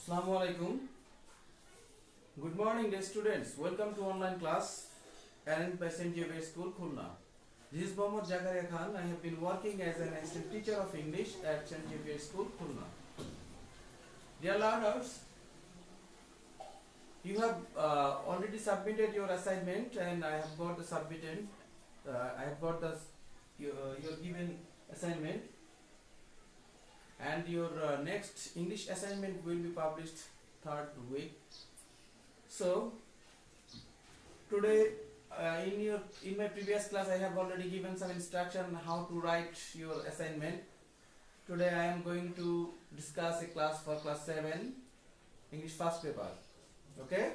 Assalamu alaikum. Good morning, dear students. Welcome to online class arranged by St. Xavier School, Khulna. This is Mohammad Zakaria Khan. I have been working as an assistant teacher of English at St. Xavier School, Khulna. Dear learners, you have already submitted your assignment, and I have got the submitted. I have got the your given assignment, and your next English assignment will be published third week. So today in my previous class I have already given some instruction how to write your assignment. Today I am going to discuss a class for class 7 English first paper. Okay,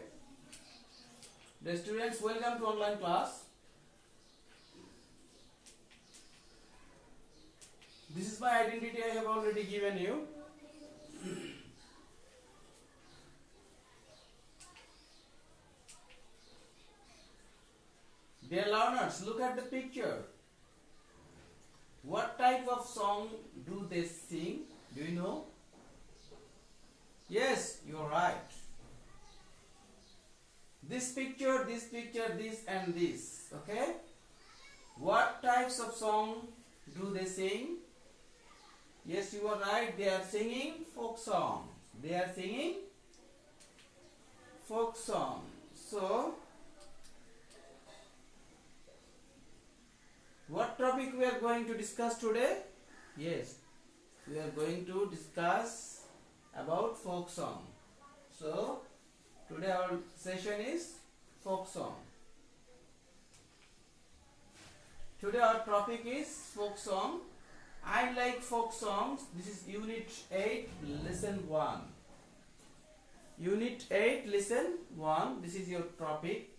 the students, welcome to online class. This is my identity I have already given you. Dear learners, look at the picture. What type of song do they sing? Do you know? Yes, you're right. This picture, this and this. Okay? What types of song do they sing? Yes, you are right. They are singing folk song. They are singing folk song. So, what topic we are going to discuss today? Yes, we are going to discuss about folk song. So, today our session is folk song. Today our topic is folk song. I like folk songs. This is Unit 8, Lesson 1. Unit 8, Lesson 1. This is your topic.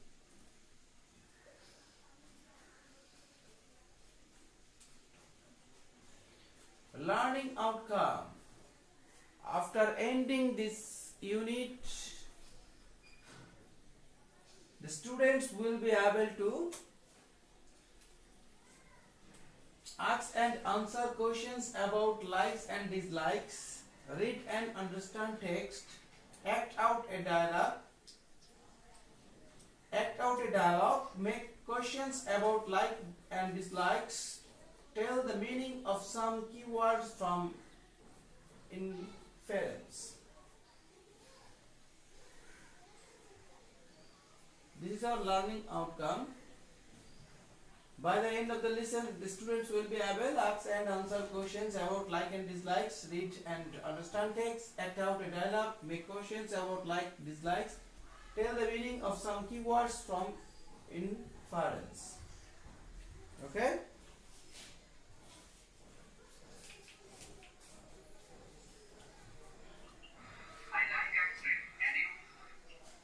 Learning outcome. After ending this unit, the students will be able to ask and answer questions about likes and dislikes, read and understand text, act out a dialogue, make questions about like and dislikes, tell the meaning of some keywords from inference. This is our learning outcome. By the end of the lesson, the students will be able to ask and answer questions about like and dislikes, read and understand text, act out a dialogue, make questions about like, dislikes, tell the meaning of some keywords from inference. Okay?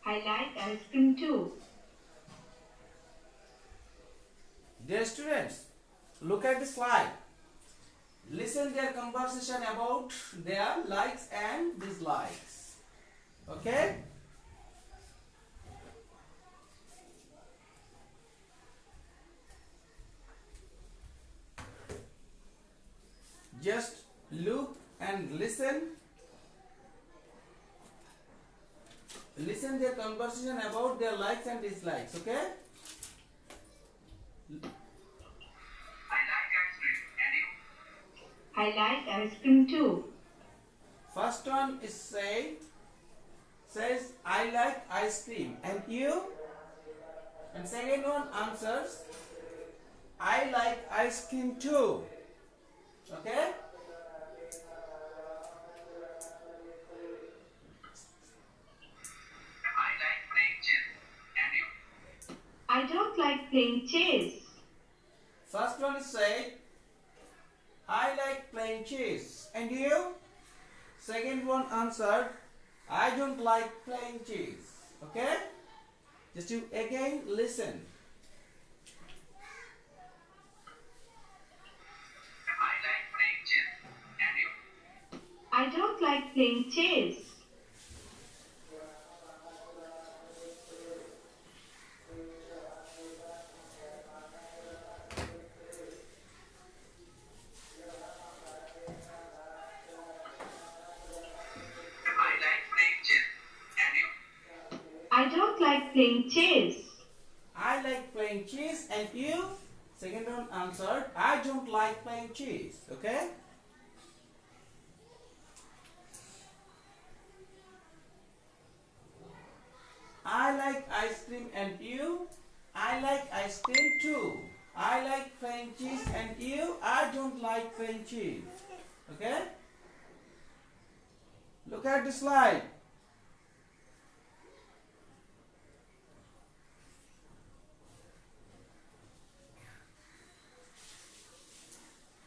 I like ice cream too. Dear students, look at the slide. Listen their conversation about their likes and dislikes. Okay? Just look and listen. Listen their conversation about their likes and dislikes. Okay? I like ice cream too. First one is says I like ice cream, and you? And second one answers I like ice cream too. Okay? I don't like playing chess. First one is said I like playing chess, and you? Second one answered I don't like playing chess. Okay? Just you again listen. I don't like playing chess. playing chess. I like playing chess, and you? Second one answered, I don't like playing chess. Okay? I like ice cream, and you? I like ice cream too. I like playing chess, and you? I don't like playing chess. Okay? Look at the slide.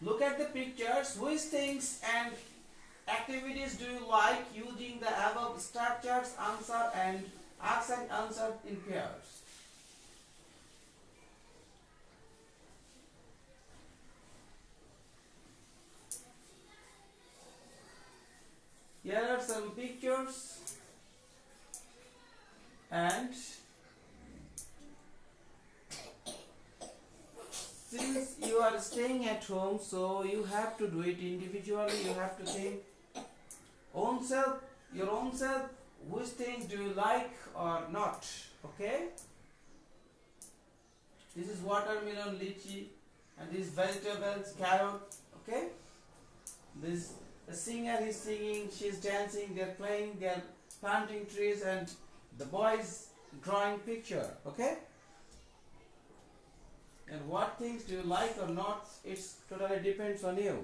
Look at the pictures. Which things and activities do you like using the above structures? Answer and ask and answer in pairs. Here are some pictures, and since you are staying at home, so you have to do it individually. You have to think own self, your own self, which things do you like or not. Okay? This is watermelon, lychee, and these vegetables, carrot. Okay? This the singer is singing, she's dancing, they're playing, they're planting trees, and the boy is drawing picture. Okay? And what things do you like or not? It totally depends on you.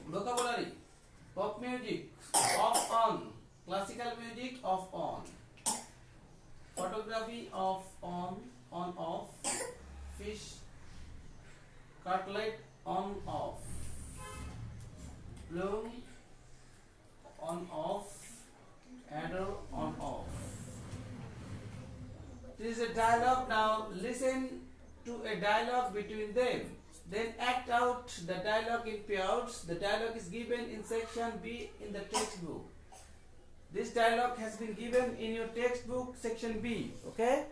Vocabulary: pop music, off on; classical music, off on; photography, off on off; fish cutlet, on off; bloom, on off; adder, on off. This is a dialogue. Now listen to a dialogue between them. Then act out the dialogue in pairs. The dialogue is given in section B in the textbook. This dialogue has been given in your textbook, section B. Okay?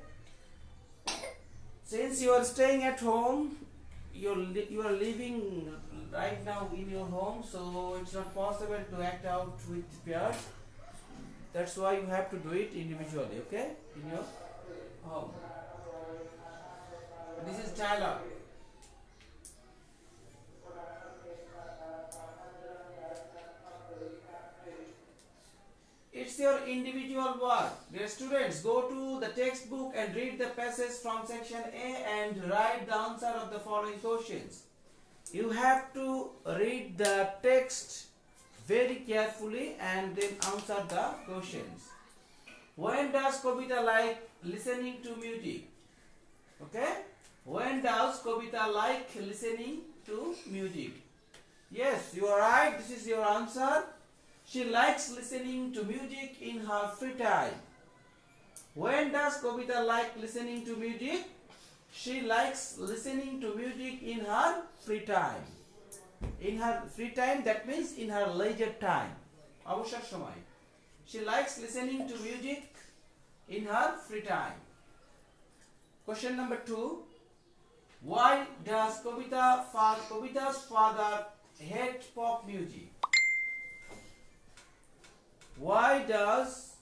Since you are staying at home, you are living right now in your home, so it's not possible to act out with pairs. That's why you have to do it individually. Okay? In your home. This is dialogue. It's your individual work. Dear students, go to the textbook and read the passage from section A and write the answer of the following questions. You have to read the text very carefully and then answer the questions. When does Kobita like listening to music? Okay? When does Kobita like listening to music? Yes, you are right. This is your answer. She likes listening to music in her free time. When does Kobita like listening to music? She likes listening to music in her free time. In her free time, that means in her leisure time. অবসর সময়. She likes listening to music in her free time. Question number 2. Why does Kobita's father hate pop music? Why does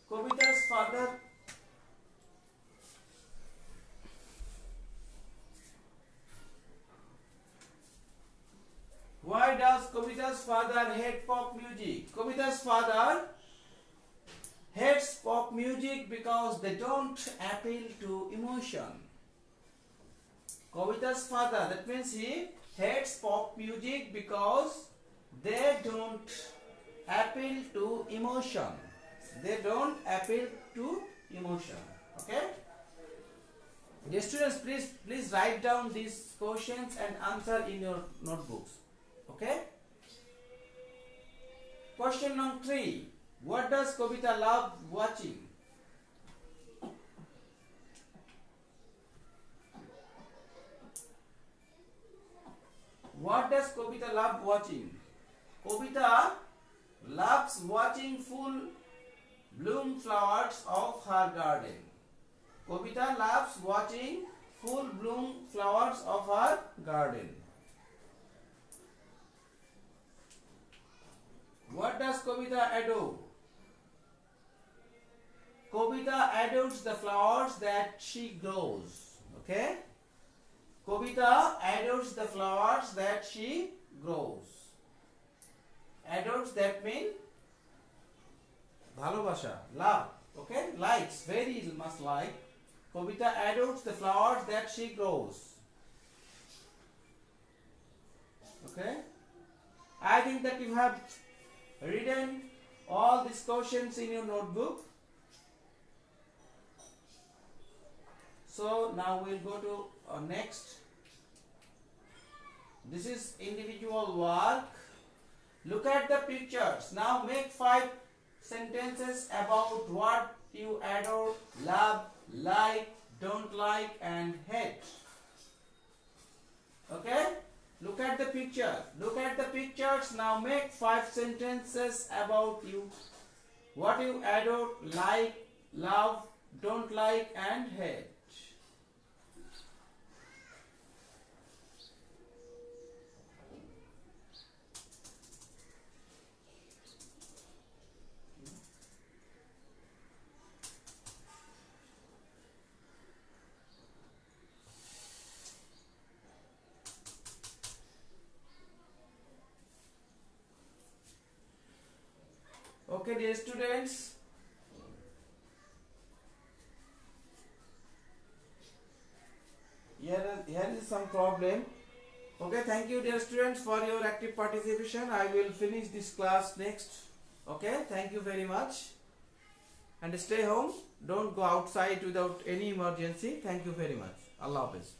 Kobita's father hate pop music? Kobita's father hates pop music because they don't appeal to emotion. Kobita's father, that means he hates pop music because they don't appeal to emotion. They don't appeal to emotion. Okay? Dear students, please write down these questions and answer in your notebooks. Okay? Question number 3. What does Kobita love watching? What does Kobita love watching? Kobita loves watching full bloom flowers of her garden. Kobita loves watching full bloom flowers of her garden. What does Kobita adore? Kobita adores the flowers that she grows. Okay? Kobita adores the flowers that she grows. Adores, that means bhalobasha, love. Okay? Likes, very much like. Kobita adores the flowers that she grows. Okay? I think that you have written all these questions in your notebook. So now we'll go to next. This is individual work. Look at the pictures. Now make 5 sentences about what you adore, love, like, don't like and hate. Okay? Look at the picture. Look at the pictures. Now make 5 sentences about you. What you adore, like, love, don't like and hate. Okay, dear students, here is some problem. Okay, thank you dear students for your active participation. I will finish this class next. Okay, thank you very much. And stay home. Don't go outside without any emergency. Thank you very much. Allah Hafiz.